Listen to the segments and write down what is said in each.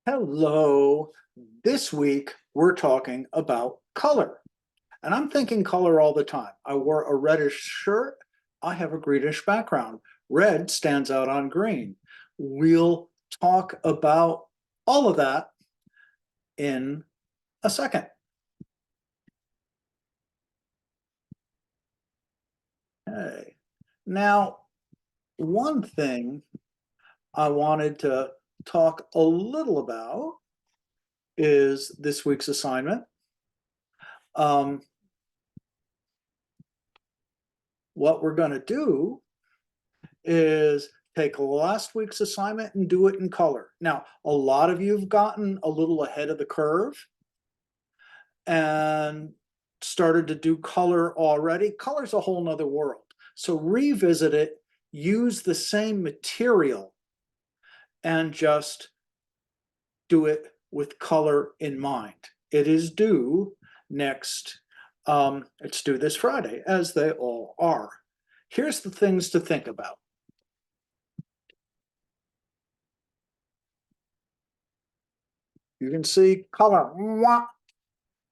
Hello. This week we're talking about color. And I'm thinking color all the time. I wore a reddish shirt. I have a greenish background. Red stands out on green. We'll talk about all of that in a second. Okay. Now, one thing I wanted to talk a little about is this week's assignment. Um, what we're going to do is take last week's assignment and do it in color. Now, a lot of you have gotten a little ahead of the curve and started to do color already. Color's a whole nother world. So revisit it, use the same material, and just do it with color in mind. It is due next, it's due this Friday, as they all are. Here's the things to think about. You can see color.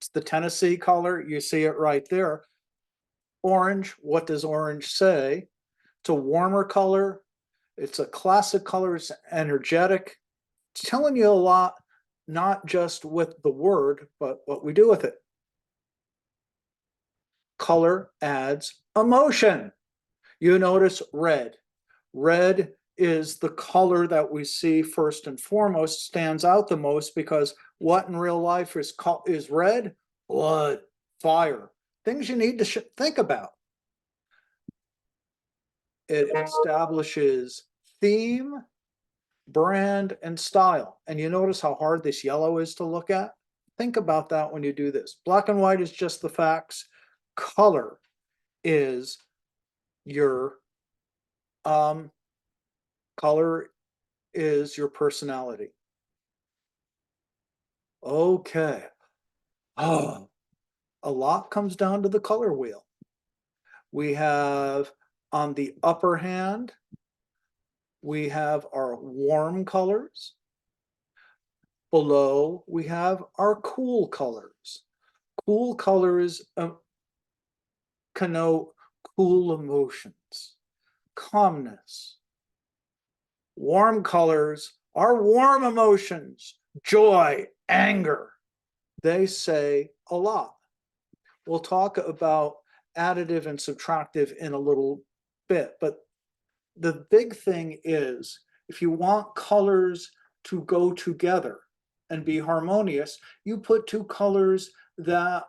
It's the Tennessee color. You see it right there. Orange, what does orange say? It's a warmer color. It's a classic color. It's energetic. It's telling you a lot, not just with the word, but what we do with it. Color adds emotion. You notice red. Red is the color that we see first and foremost, stands out the most because what in real life is red? Blood, fire, things you need to think about. It establishes theme, brand, and style. And you notice how hard this yellow is to look at? Think about that when you do this. Black and white is just the facts. Color is your um, color is your personality. Okay. Oh, a lot comes down to the color wheel. We have on the upper hand, we have our warm colors. Below, we have our cool colors. Cool colors connote cool emotions, calmness. Warm colors are warm emotions, joy, anger. They say a lot. We'll talk about additive and subtractive in a little bit, but the big thing is if you want colors to go together and be harmonious, you put two colors that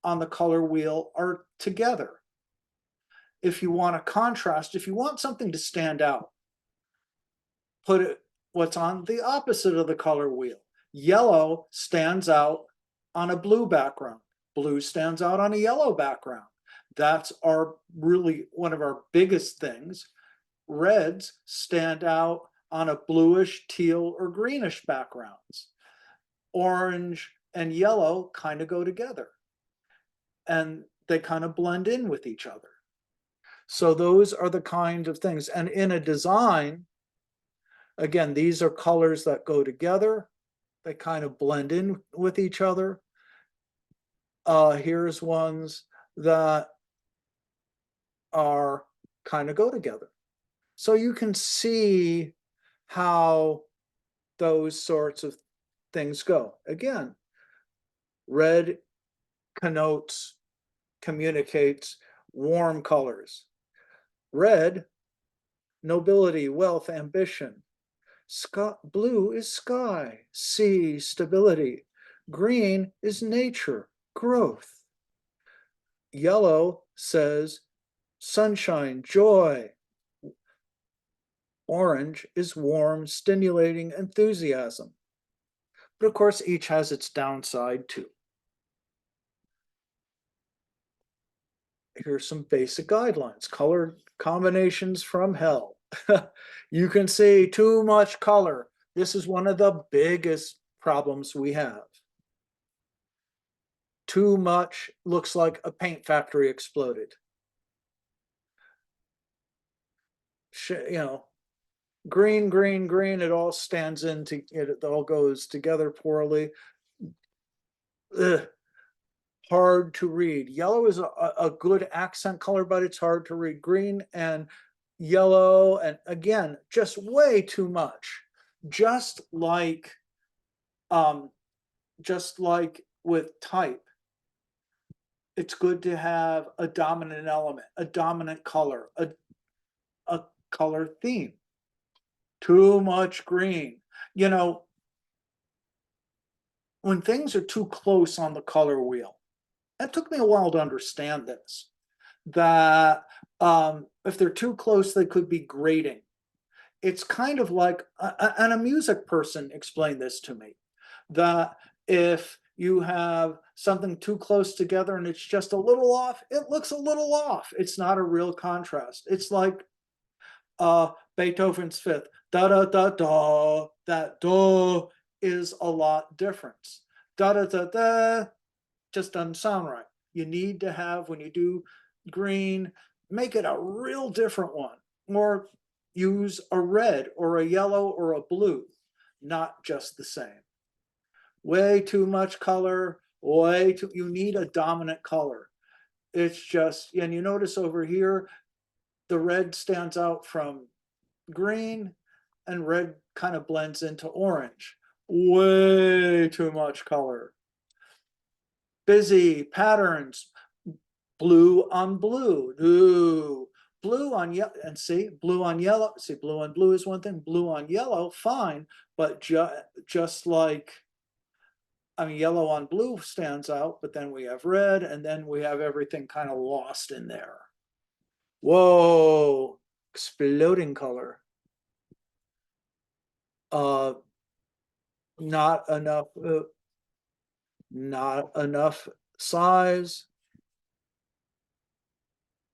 on the color wheel are together. If you want a contrast, if you want something to stand out, put it what's on the opposite of the color wheel. Yellow stands out on a blue background. Blue stands out on a yellow background. That's our really one of our biggest things. Reds stand out on a bluish, teal, or greenish backgrounds. Orange and yellow kind of go together and they kind of blend in with each other. So those are the kind of things. And in a design, again, these are colors that go together. They kind of blend in with each other. Here's ones that are kind of go together. So you can see how those sorts of things go. Again, red connotes, communicates warm colors. Red, nobility, wealth, ambition. Blue is sky, sea, stability. Green is nature, growth. Yellow says sunshine, joy. Orange is warm, stimulating enthusiasm. But of course, each has its downside too. Here's some basic guidelines. Color combinations from hell. You can see too much color. This is one of the biggest problems we have. Too much looks like a paint factory exploded. You know, Green, green, green, it all stands into it all goes together poorly. Ugh, hard to read. Yellow is a good accent color, but it's hard to read. Green and yellow, and again, just way too much. Just like um, just like with type, it's good to have a dominant element, a dominant color, a color theme. Too much green. You know, when things are too close on the color wheel, it took me a while to understand this, that if they're too close, they could be grating. It's kind of like, and a music person explained this to me, that if you have something too close together and it's just a little off, it looks a little off. It's not a real contrast. It's like Beethoven's Fifth, da da da da. That da is a lot different. Da da da da just doesn't sound right. You need to have, when you do green, make it a real different one, or use a red or a yellow or a blue, not just the same. Way too much color, you need a dominant color. It's just, and you notice over here, the red stands out from green, and red kind of blends into orange. Way too much color. Busy patterns, blue on blue. Ooh. Blue on yellow, and see, blue on yellow. See, blue on blue is one thing, blue on yellow, fine, but just like, I mean, yellow on blue stands out, but then we have red, and then we have everything kind of lost in there. Whoa, exploding color. Uh, not enough, not enough size.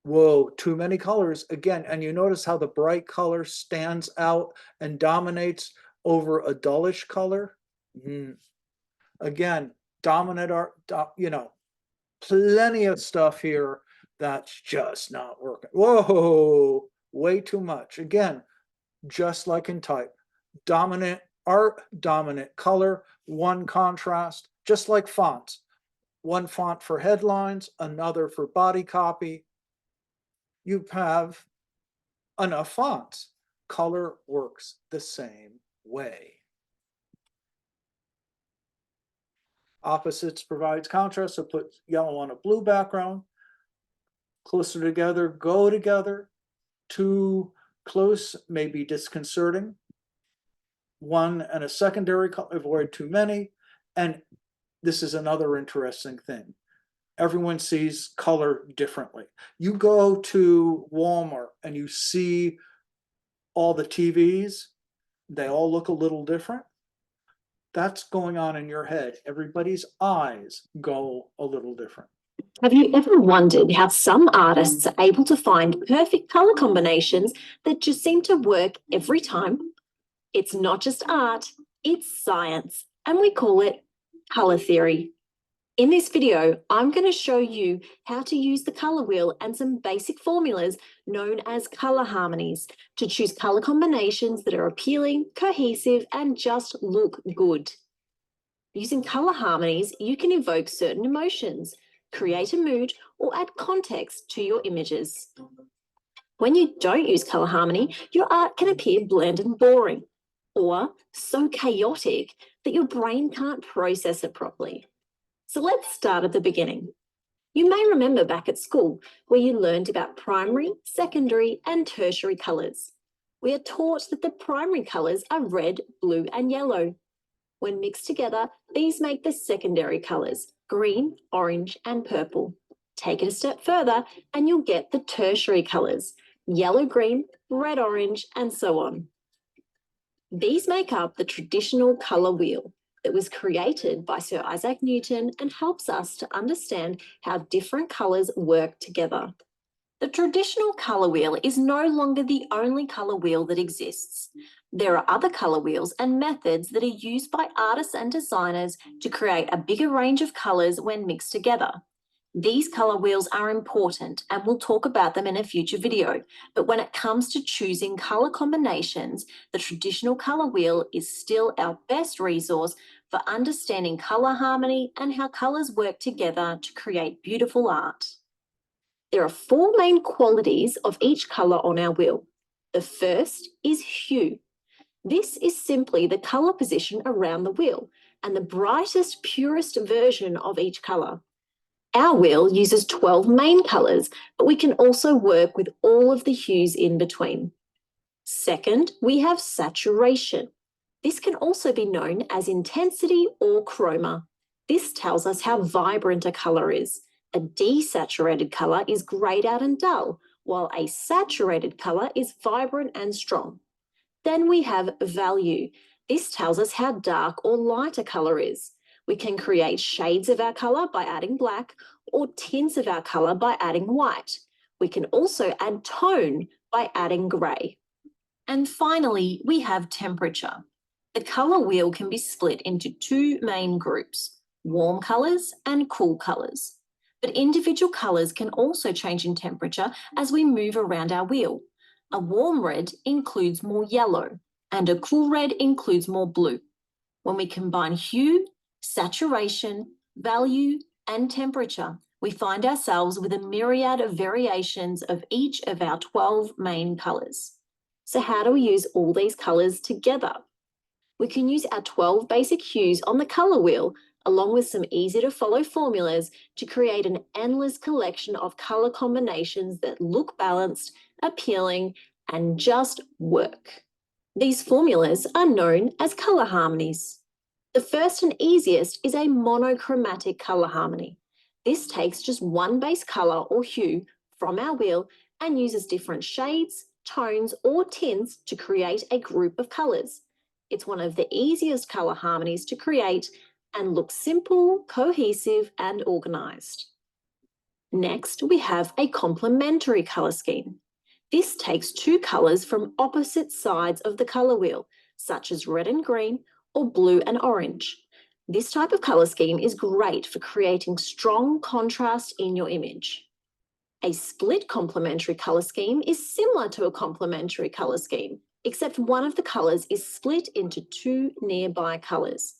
Whoa, too many colors again. And you notice how the bright color stands out and dominates over a dullish color. Again, dominant art, you know, plenty of stuff here that's just not working. Whoa, way too much. Again, just like in type, dominant art, dominant color, one contrast, just like fonts. One font for headlines, another for body copy. You have enough fonts. Color works the same way. Opposites provides contrast, so put yellow on a blue background. Closer together, go together. Too close may be disconcerting. One and a secondary color, avoid too many. And this is another interesting thing. Everyone sees color differently. You go to Walmart and you see all the TVs, they all look a little different. That's going on in your head. Everybody's eyes go a little different. Have you ever wondered how some artists are able to find perfect color combinations that just seem to work every time? It's not just art, it's science, and we call it color theory. In this video, I'm going to show you how to use the color wheel and some basic formulas known as color harmonies to choose color combinations that are appealing, cohesive, and just look good. Using color harmonies, you can evoke certain emotions, create a mood, or add context to your images. When you don't use color harmony, your art can appear bland and boring, or so chaotic that your brain can't process it properly. So let's start at the beginning. You may remember back at school where you learned about primary, secondary, and tertiary colours. We are taught that the primary colours are red, blue, and yellow. When mixed together, these make the secondary colours, green, orange, and purple. Take it a step further and you'll get the tertiary colours, yellow, green, red, orange, and so on. These make up the traditional colour wheel that was created by Sir Isaac Newton and helps us to understand how different colours work together. The traditional colour wheel is no longer the only colour wheel that exists. There are other colour wheels and methods that are used by artists and designers to create a bigger range of colours when mixed together. These color wheels are important and we'll talk about them in a future video. But when it comes to choosing color combinations, the traditional color wheel is still our best resource for understanding color harmony and how colors work together to create beautiful art. There are four main qualities of each color on our wheel. The first is hue. This is simply the color position around the wheel and the brightest, purest version of each color. Our wheel uses 12 main colors, but we can also work with all of the hues in between. Second, we have saturation. This can also be known as intensity or chroma. This tells us how vibrant a color is. A desaturated color is grayed out and dull, while a saturated color is vibrant and strong. Then we have value. This tells us how dark or light a color is. We can create shades of our color by adding black or tints of our color by adding white. We can also add tone by adding gray. And finally, we have temperature. The color wheel can be split into two main groups, warm colors and cool colors. But individual colors can also change in temperature as we move around our wheel. A warm red includes more yellow, and a cool red includes more blue. When we combine hue, saturation, value, and temperature, we find ourselves with a myriad of variations of each of our 12 main colors. So how do we use all these colors together? We can use our 12 basic hues on the color wheel, along with some easy to follow formulas to create an endless collection of color combinations that look balanced, appealing, and just work. These formulas are known as color harmonies. The first and easiest is a monochromatic color harmony. This takes just one base color or hue from our wheel and uses different shades, tones, or tints to create a group of colors. It's one of the easiest color harmonies to create and looks simple, cohesive, and organized. Next, we have a complementary color scheme. This takes two colors from opposite sides of the color wheel, such as red and green or blue and orange. This type of color scheme is great for creating strong contrast in your image. A split complementary color scheme is similar to a complementary color scheme, except one of the colors is split into two nearby colors.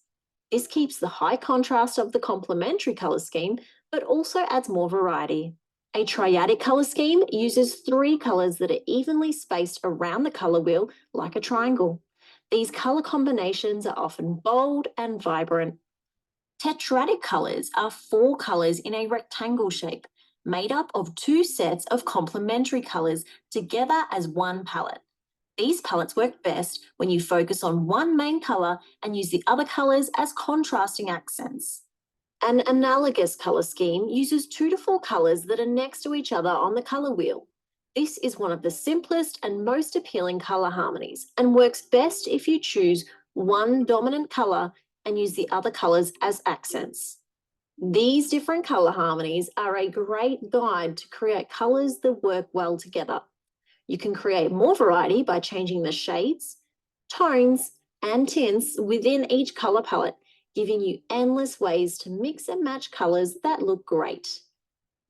This keeps the high contrast of the complementary color scheme, but also adds more variety. A triadic color scheme uses three colors that are evenly spaced around the color wheel like a triangle. These color combinations are often bold and vibrant. Tetradic colors are four colors in a rectangle shape, made up of two sets of complementary colors together as one palette. These palettes work best when you focus on one main color and use the other colors as contrasting accents. An analogous color scheme uses 2 to 4 colors that are next to each other on the color wheel. This is one of the simplest and most appealing color harmonies and works best if you choose one dominant color and use the other colors as accents. These different color harmonies are a great guide to create colors that work well together. You can create more variety by changing the shades, tones, and tints within each color palette, giving you endless ways to mix and match colors that look great.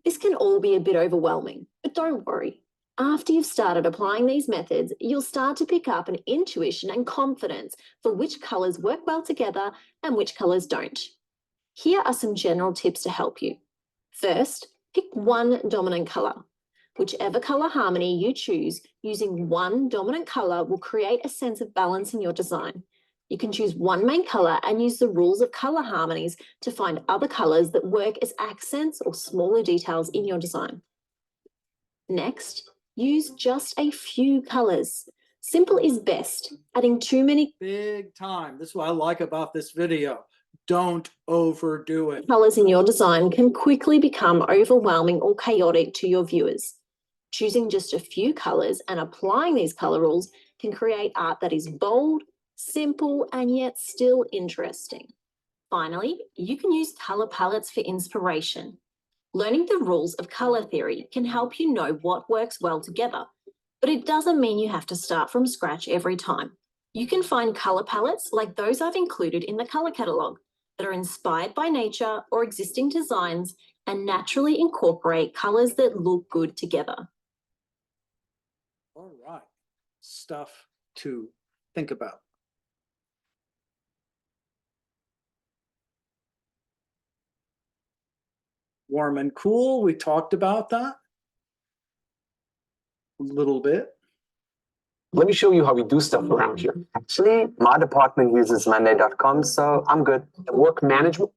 This can all be a bit overwhelming, but don't worry. After you've started applying these methods, you'll start to pick up an intuition and confidence for which colors work well together and which colors don't. Here are some general tips to help you. First, pick one dominant color. Whichever color harmony you choose, using one dominant color will create a sense of balance in your design. You can choose one main color and use the rules of color harmonies to find other colors that work as accents or smaller details in your design. Next, use just a few colors. Simple is best. Adding too many Big time. This is what I like about this video. Don't overdo it. colors in your design can quickly become overwhelming or chaotic to your viewers. Choosing just a few colors and applying these color rules can create art that is bold, simple, and yet still interesting. Finally, you can use color palettes for inspiration. Learning the rules of color theory can help you know what works well together, but it doesn't mean you have to start from scratch every time. You can find color palettes like those I've included in the color catalog that are inspired by nature or existing designs and naturally incorporate colors that look good together. All right, stuff to think about. Warm and cool, we talked about that a little bit. Let me show you how we do stuff around here. Actually, my department uses Monday.com, so I'm good. Work management.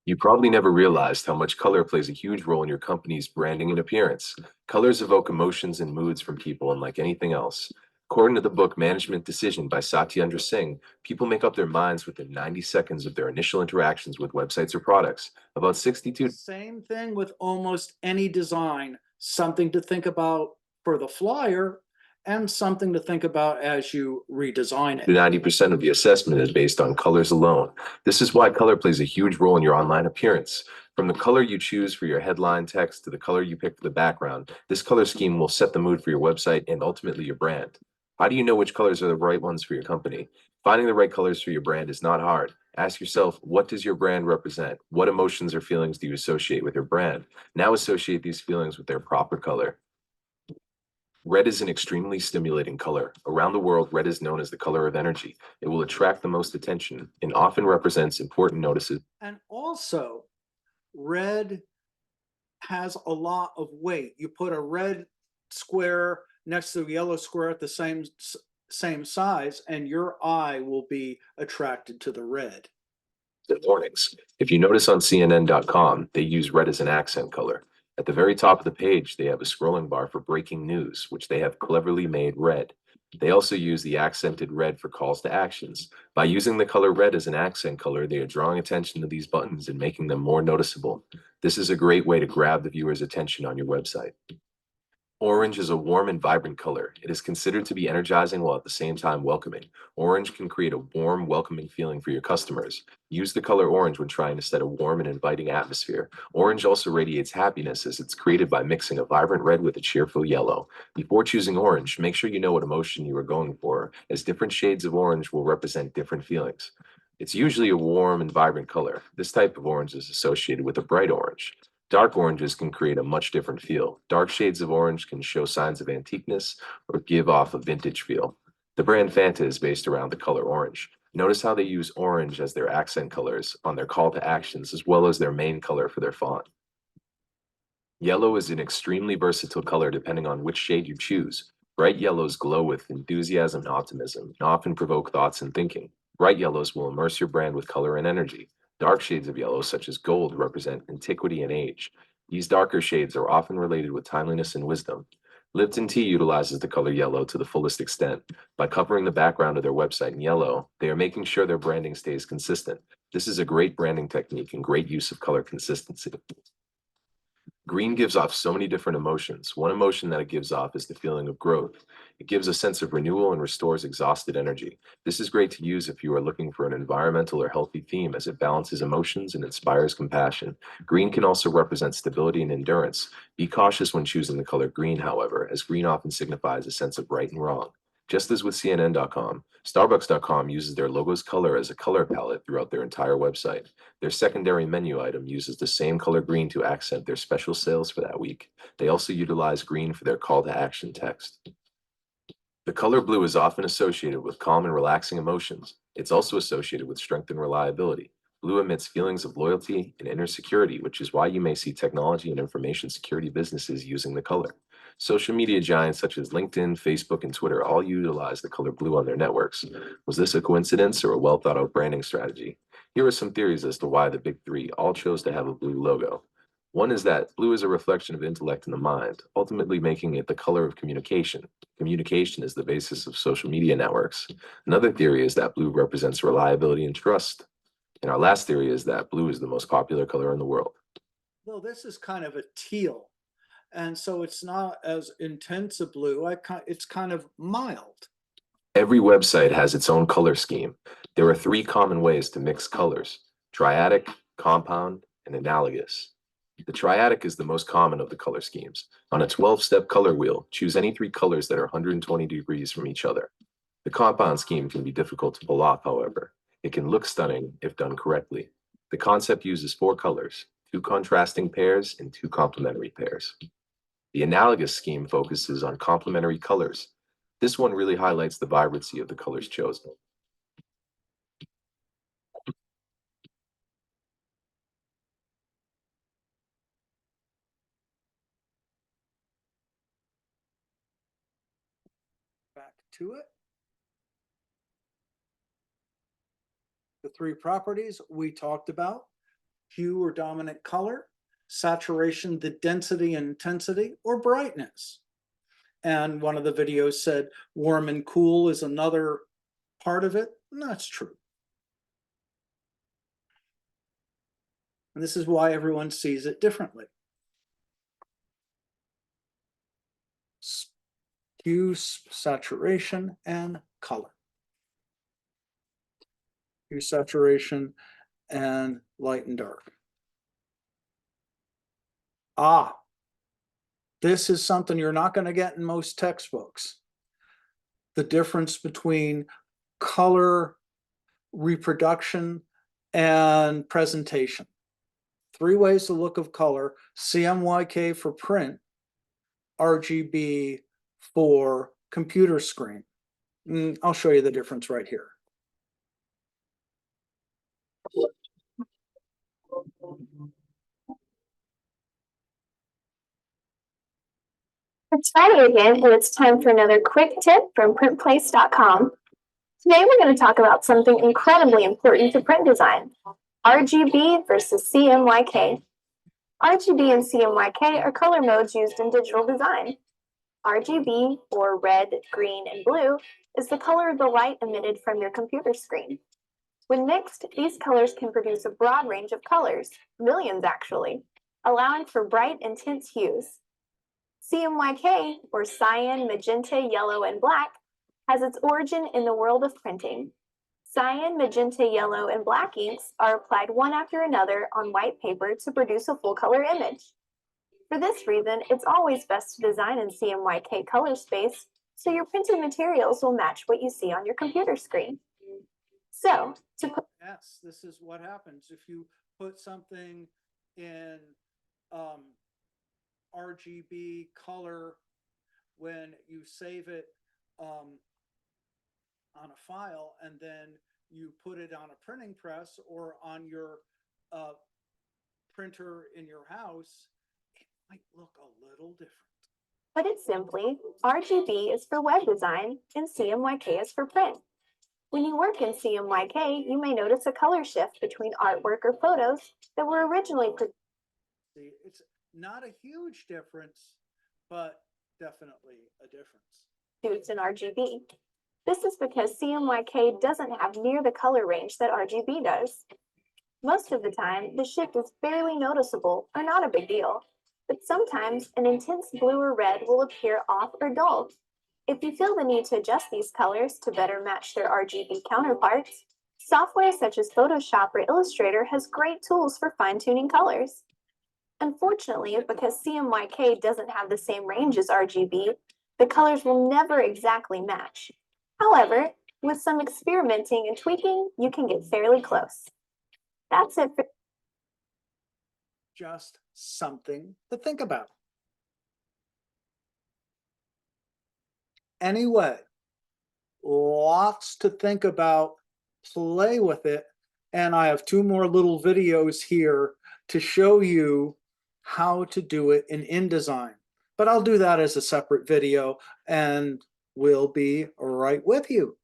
You probably never realized how much color plays a huge role in your company's branding and appearance. Colors evoke emotions and moods from people unlike anything else. According to the book Management Decision by Satyendra Singh, people make up their minds within 90 seconds of their initial interactions with websites or products. About 62 Same thing with almost any design, something to think about for the flyer and something to think about as you redesign to it. 90% of the assessment is based on colors alone. This is why color plays a huge role in your online appearance. From the color you choose for your headline text to the color you pick for the background, this color scheme will set the mood for your website and ultimately your brand. How do you know which colors are the right ones for your company? Finding the right colors for your brand is not hard. Ask yourself, what does your brand represent? What emotions or feelings do you associate with your brand? Now associate these feelings with their proper color. Red is an extremely stimulating color. Around the world, red is known as the color of energy. It will attract the most attention and often represents important notices. And also, red has a lot of weight. You put a red square next to a yellow square at the same size, and your eye will be attracted to the red. And warnings. If you notice on CNN.com, they use red as an accent color. At the very top of the page, they have a scrolling bar for breaking news, which they have cleverly made red. They also use the accented red for calls to actions. By using the color red as an accent color, they are drawing attention to these buttons and making them more noticeable. This is a great way to grab the viewer's attention on your website. Orange is a warm and vibrant color. It is considered to be energizing while at the same time welcoming. Orange can create a warm, welcoming feeling for your customers. Use the color orange when trying to set a warm and inviting atmosphere. Orange also radiates happiness as it's created by mixing a vibrant red with a cheerful yellow. Before choosing orange, make sure you know what emotion you are going for, as different shades of orange will represent different feelings. It's usually a warm and vibrant color. This type of orange is associated with a bright orange. Dark oranges can create a much different feel. Dark shades of orange can show signs of antiqueness or give off a vintage feel. The brand Fanta is based around the color orange. Notice how they use orange as their accent colors on their call to actions as well as their main color for their font. Yellow is an extremely versatile color depending on which shade you choose. Bright yellows glow with enthusiasm and optimism and often provoke thoughts and thinking. Bright yellows will immerse your brand with color and energy. Dark shades of yellow, such as gold, represent antiquity and age. These darker shades are often related with timeliness and wisdom. Lipton Tea utilizes the color yellow to the fullest extent. By covering the background of their website in yellow, they are making sure their branding stays consistent. This is a great branding technique and great use of color consistency. Green gives off so many different emotions. One emotion that it gives off is the feeling of growth. It gives a sense of renewal and restores exhausted energy. This is great to use if you are looking for an environmental or healthy theme as it balances emotions and inspires compassion. Green can also represent stability and endurance. Be cautious when choosing the color green, however, as green often signifies a sense of right and wrong. Just as with CNN.com, Starbucks.com uses their logo's color as a color palette throughout their entire website. Their secondary menu item uses the same color green to accent their special sales for that week. They also utilize green for their call to action text. The color blue is often associated with calm and relaxing emotions. It's also associated with strength and reliability. Blue emits feelings of loyalty and inner security, which is why you may see technology and information security businesses using the color. Social media giants such as LinkedIn, Facebook, and Twitter all utilize the color blue on their networks. Was this a coincidence or a well thought out branding strategy? Here are some theories as to why the big three all chose to have a blue logo. One is that blue is a reflection of intellect in the mind, ultimately making it the color of communication. Communication is the basis of social media networks. Another theory is that blue represents reliability and trust. And our last theory is that blue is the most popular color in the world. Well, this is kind of a teal, and so it's not as intense a blue. It's kind of mild. Every website has its own color scheme. There are three common ways to mix colors: triadic, compound, and analogous. The triadic is the most common of the color schemes. On a 12-step color wheel, choose any 3 colors that are 120 degrees from each other. The compound scheme can be difficult to pull off, however. It can look stunning if done correctly. The concept uses 4 colors, 2 contrasting pairs and 2 complementary pairs. The analogous scheme focuses on complementary colors. This one really highlights the vibrancy of the colors chosen. Back to it. The 3 properties we talked about: hue or dominant color, saturation, the density and intensity, or brightness. And one of the videos said warm and cool is another part of it. And that's true. And this is why everyone sees it differently. Hue, saturation, and color. Hue, saturation, and light and dark. This is something you're not going to get in most textbooks. The difference between color reproduction and presentation. 3 ways to look of color: CMYK for print, RGB for computer screen. I'll show you the difference right here. It's Friday again, and it's time for another quick tip from printplace.com. Today we're going to talk about something incredibly important to print design: RGB versus CMYK. RGB and CMYK are color modes used in digital design. RGB, or red, green, and blue, is the color of the light emitted from your computer screen. When mixed, these colors can produce a broad range of colors, millions actually, allowing for bright, intense hues. CMYK, or cyan, magenta, yellow, and black, has its origin in the world of printing. Cyan, magenta, yellow, and black inks are applied one after another on white paper to produce a full-color image. For this reason, it's always best to design in CMYK color space so your printed materials will match what you see on your computer screen. So, to put Yes, this is what happens if you put something in RGB color. When you save it on a file and then you put it on a printing press or on your printer in your house, it might look a little different. Put it simply, RGB is for web design and CMYK is for print. When you work in CMYK, you may notice a color shift between artwork or photos that were originally produced. See, it's not a huge difference, but definitely a difference. In RGB. This is because CMYK doesn't have near the color range that RGB does. Most of the time, the shift is barely noticeable or not a big deal, but sometimes an intense blue or red will appear off or dull. If you feel the need to adjust these colors to better match their RGB counterparts, software such as Photoshop or Illustrator has great tools for fine-tuning colors. Unfortunately, because CMYK doesn't have the same range as RGB, the colors will never exactly match. However, with some experimenting and tweaking, you can get fairly close. That's it for just something to think about. Anyway, lots to think about, play with it, and I have 2 more little videos here to show you how to do it in InDesign. But I'll do that as a separate video, and we'll be right with you.